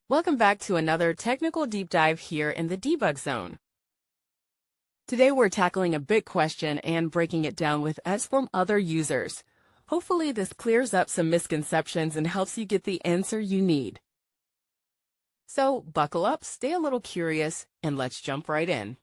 Welcome back to another technical deep dive here in the debug zone. Today we're tackling a big question and breaking it down with us from other users. Hopefully this clears up some misconceptions and helps you get the answer you need. So buckle up, stay a little curious, and let's jump right in.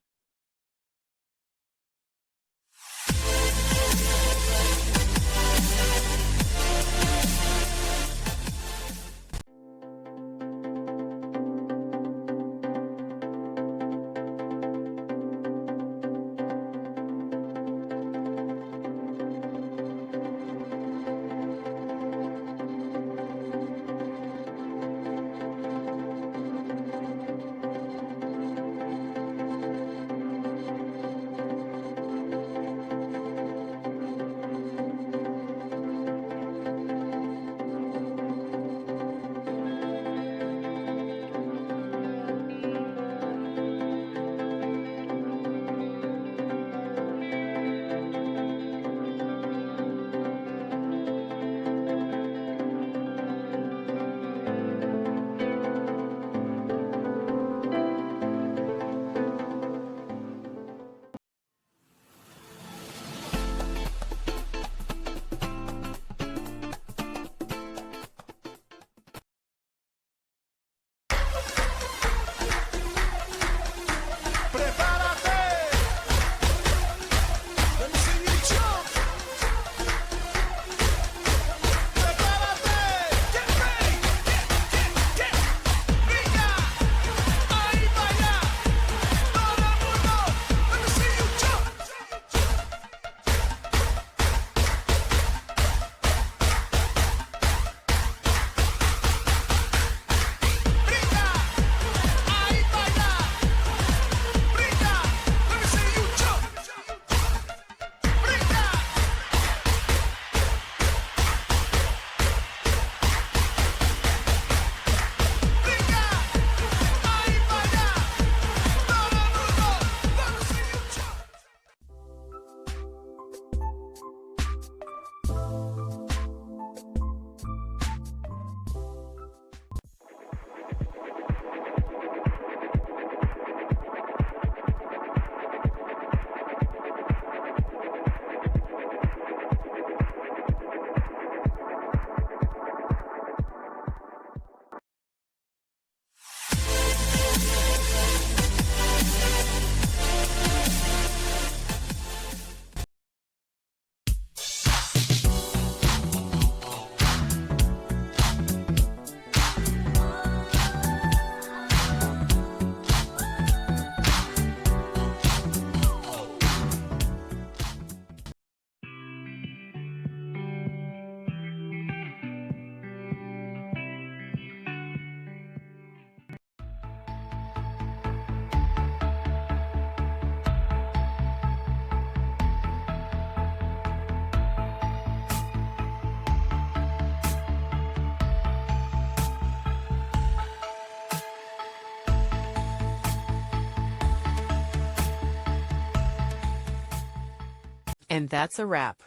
And that's a wrap.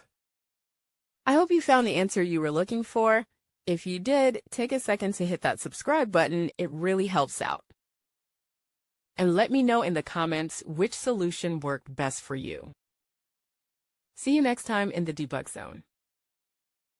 I hope you found the answer you were looking for. If you did, take a second to hit that subscribe button. It really helps out. And let me know in the comments which solution worked best for you. See you next time in the debug zone.